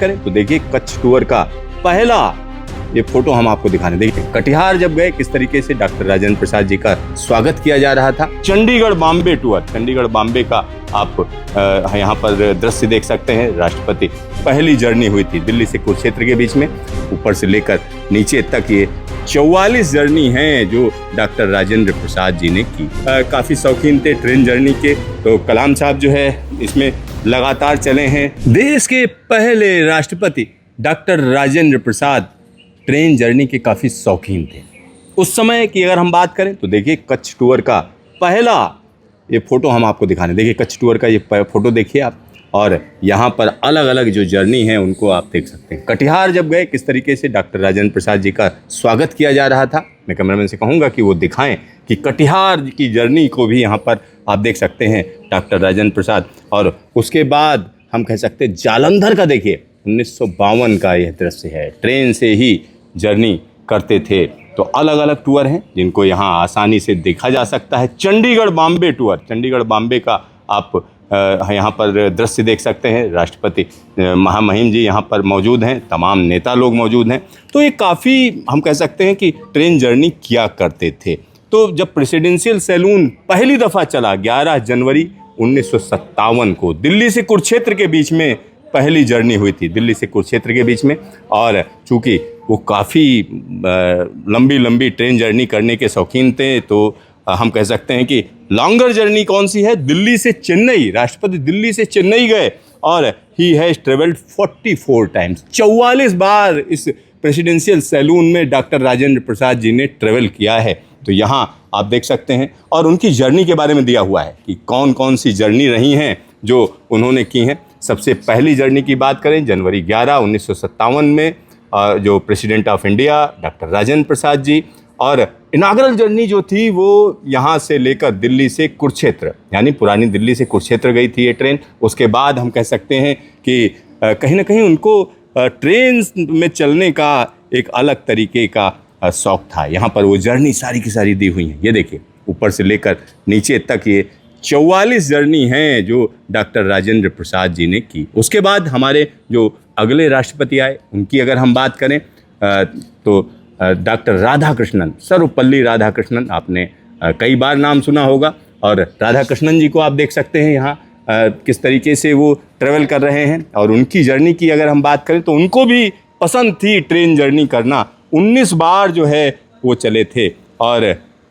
करें तो देखिए कच्छ टूर का पहला ये फोटो हम आपको दिखाने। देखिए कटिहार जब गए किस तरीके से डॉक्टर राजेंद्र प्रसाद जी का स्वागत किया जा रहा था। चंडीगढ़ बॉम्बे टूर, चंडीगढ़ बॉम्बे का आप यहाँ पर दृश्य देख सकते हैं। राष्ट्रपति पहली जर्नी हुई थी दिल्ली से कुरुक्षेत्र के बीच में, ऊपर से लेकर नीचे तक ये 44 जर्नी हैं जो डॉक्टर राजेंद्र प्रसाद जी ने की। काफी शौकीन थे ट्रेन जर्नी के, तो कलाम साहब जो है इसमें लगातार चले हैं। देश के पहले राष्ट्रपति डॉक्टर राजेंद्र प्रसाद ट्रेन जर्नी के काफी शौकीन थे। उस समय की अगर हम बात करें तो देखिए कच्छ टूर का पहला ये फोटो हम आपको दिखाने। देखिए कच्छ टूर का ये फोटो देखिए आप, और यहाँ पर अलग अलग जो जर्नी है उनको आप देख सकते हैं। कटिहार जब गए किस तरीके से डॉक्टर राजेंद्र प्रसाद जी का स्वागत किया जा रहा था। मैं कैमरामैन से कहूँगा कि वो दिखाएं कि कटिहार की जर्नी को भी यहाँ पर आप देख सकते हैं डॉक्टर राजेंद्र प्रसाद। और उसके बाद हम कह सकते हैं जालंधर का देखिए 1952 का यह दृश्य है। ट्रेन से ही जर्नी करते थे। तो अलग अलग टूर हैं जिनको यहाँ आसानी से देखा जा सकता है। चंडीगढ़ बॉम्बे टूर, चंडीगढ़ बॉम्बे का आप यहाँ पर दृश्य देख सकते हैं। राष्ट्रपति महामहिम जी यहाँ पर मौजूद हैं, तमाम नेता लोग मौजूद हैं। तो ये काफ़ी हम कह सकते हैं कि ट्रेन जर्नी किया करते थे। तो जब प्रेसिडेंशियल सैलून पहली दफ़ा चला 11 जनवरी 1957 को दिल्ली से कुरुक्षेत्र के बीच में पहली जर्नी हुई थी, दिल्ली से कुरुक्षेत्र के बीच में। और चूँकि वो काफ़ी लंबी लंबी ट्रेन जर्नी करने के शौकीन थे, तो हम कह सकते हैं कि लॉन्गर जर्नी कौन सी है, दिल्ली से चेन्नई। राष्ट्रपति दिल्ली से चेन्नई गए और ही हैज़ ट्रेवल्ड 44 टाइम्स, 44 बार इस प्रेसिडेंशियल सैलून में डॉक्टर राजेंद्र प्रसाद जी ने ट्रेवल किया है। तो यहाँ आप देख सकते हैं और उनकी जर्नी के बारे में दिया हुआ है कि कौन कौन सी जर्नी रही हैं जो उन्होंने की हैं। सबसे पहली जर्नी की बात करें जनवरी 11 1957 में, जो president of India doctor Rajendra Prasad ji, और इनाग्रल जर्नी जो थी वो यहाँ से लेकर दिल्ली से कुरुक्षेत्र, यानी पुरानी दिल्ली से कुरुक्षेत्र गई थी ये ट्रेन। उसके बाद हम कह सकते हैं कि कहीं ना कहीं उनको ट्रेन में चलने का एक अलग तरीके का शौक़ था। यहाँ पर वो जर्नी सारी की सारी दी हुई हैं। ये देखिए ऊपर से लेकर नीचे तक ये 44 जर्नी हैं जो डॉक्टर राजेंद्र प्रसाद जी ने की। उसके बाद हमारे जो अगले राष्ट्रपति आए उनकी अगर हम बात करें तो डॉक्टर राधाकृष्णन, सर्वपल्ली राधाकृष्णन, आपने कई बार नाम सुना होगा। और राधाकृष्णन जी को आप देख सकते हैं यहाँ किस तरीके से वो ट्रेवल कर रहे हैं। और उनकी जर्नी की अगर हम बात करें तो उनको भी पसंद थी ट्रेन जर्नी करना। 19 बार जो है वो चले थे और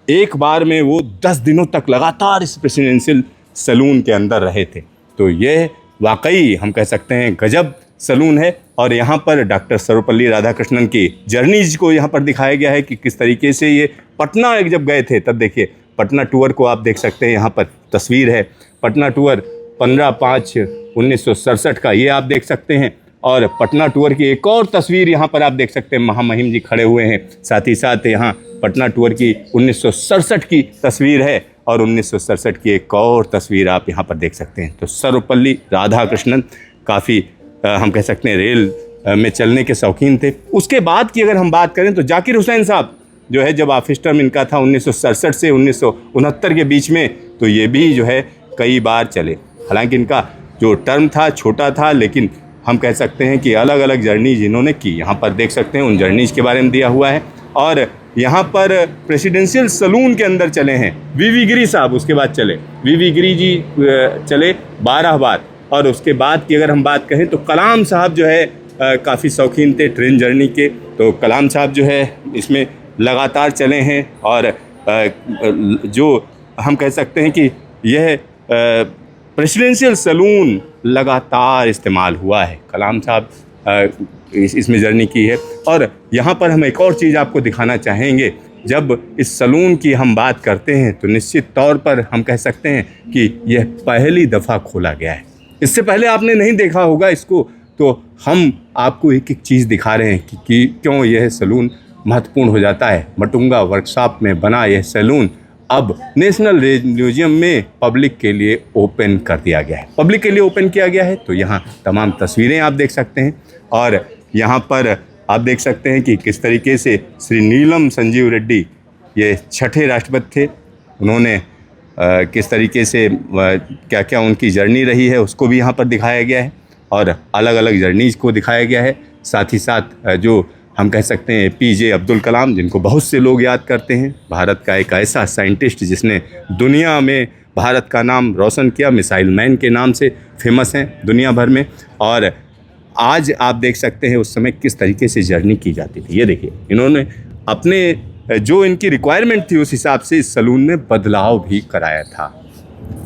एक बार में वो 10 दिनों तक लगातार इस प्रेसिडेंशियल सैलून के अंदर रहे थे। तो ये वाकई हम कह सकते हैं गजब सैलून है। और यहाँ पर डॉक्टर सर्वपल्ली राधाकृष्णन की जर्नीज को यहाँ पर दिखाया गया है कि किस तरीके से ये पटना जब गए थे तब देखिए पटना टूर को आप देख सकते हैं। यहाँ पर तस्वीर है पटना टूर 15/5/1967 का, ये आप देख सकते हैं। और पटना टूर की एक और तस्वीर यहाँ पर आप देख सकते हैं, महामहिम जी खड़े हुए हैं। साथ ही साथ यहाँ पटना टूर की 1967 की तस्वीर है और 1967 की एक और तस्वीर आप यहाँ पर देख सकते हैं। तो सर्वपल्ली राधाकृष्णन काफ़ी हम कह सकते हैं रेल में चलने के शौकीन थे। उसके बाद की अगर हम बात करें तो जाकिर हुसैन साहब जो है, जब ऑफिस टर्म इनका था 1967 से 1969 के बीच में, तो ये भी जो है कई बार चले। हालांकि इनका जो टर्म था छोटा था, लेकिन हम कह सकते हैं कि अलग अलग जर्नी जिन्होंने की यहाँ पर देख सकते हैं, उन जर्नीज के बारे में दिया हुआ है। और यहाँ पर प्रेसिडेंशियल सैलून के अंदर चले हैं वीवी गिरी साहब, उसके बाद चले वीवी गिरी जी चले 12 बार। और उसके बाद की अगर हम बात करें तो कलाम साहब जो है काफ़ी शौकीन थे ट्रेन जर्नी के, तो कलाम साहब जो है इसमें लगातार चले हैं। और जो हम कह सकते हैं कि यह प्रेसिडेंशियल सैलून लगातार इस्तेमाल हुआ है। कलाम साहब इसमें जर्नी की है। और यहाँ पर हम एक और चीज़ आपको दिखाना चाहेंगे, जब इस सैलून की हम बात करते हैं तो निश्चित तौर पर हम कह सकते हैं कि यह पहली दफ़ा खोला गया है। इससे पहले आपने नहीं देखा होगा इसको, तो हम आपको एक एक चीज़ दिखा रहे हैं कि क्यों यह सैलून महत्वपूर्ण हो जाता है। मटुंगा वर्कशॉप में बना यह सैलून अब नेशनल म्यूजियम में पब्लिक के लिए ओपन कर दिया गया है, पब्लिक के लिए ओपन किया गया है। तो यहाँ तमाम तस्वीरें आप देख सकते हैं। और यहाँ पर आप देख सकते हैं कि किस तरीके से श्री नीलम संजीव रेड्डी ये 6ठे राष्ट्रपति थे। उन्होंने किस तरीके से क्या क्या उनकी जर्नी रही है उसको भी यहाँ पर दिखाया गया है। और अलग अलग जर्नीज को दिखाया गया है। साथ ही साथ जो हम कह सकते हैं APJ अब्दुल कलाम, जिनको बहुत से लोग याद करते हैं, भारत का एक ऐसा साइंटिस्ट जिसने दुनिया में भारत का नाम रोशन किया, मिसाइल मैन के नाम से फेमस हैं दुनिया भर में। और आज आप देख सकते हैं उस समय किस तरीके से जर्नी की जाती थी। ये देखिए, इन्होंने अपने जो इनकी रिक्वायरमेंट थी उस हिसाब से इस सलून में बदलाव भी कराया था।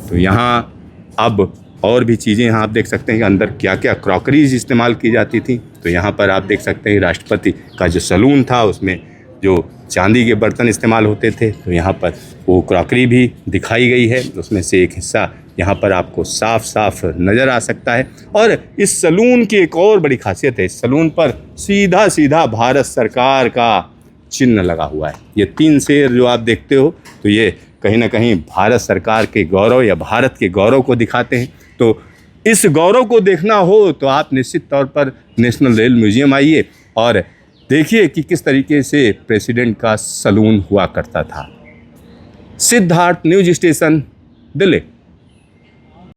तो यहाँ अब और भी चीज़ें यहाँ आप देख सकते हैं कि अंदर क्या क्या क्रॉकरीज इस्तेमाल की जाती थी। तो यहाँ पर आप देख सकते हैं राष्ट्रपति का जो सलून था उसमें जो चांदी के बर्तन इस्तेमाल होते थे, तो यहाँ पर वो क्रॉकरी भी दिखाई गई है। उसमें से एक हिस्सा यहाँ पर आपको साफ साफ नज़र आ सकता है। और इस सलून की एक और बड़ी खासियत है, इस सलून पर सीधा सीधा भारत सरकार का चिन्ह लगा हुआ है। ये 3 शेर जो आप देखते हो, तो ये कहीं ना कहीं भारत सरकार के गौरव या भारत के गौरव को दिखाते हैं। तो इस गौरव को देखना हो तो आप निश्चित तौर पर नेशनल रेल म्यूजियम आइए और देखिए कि किस तरीके से प्रेसिडेंट का सलून हुआ करता था। Siddharth, news station, Delhi.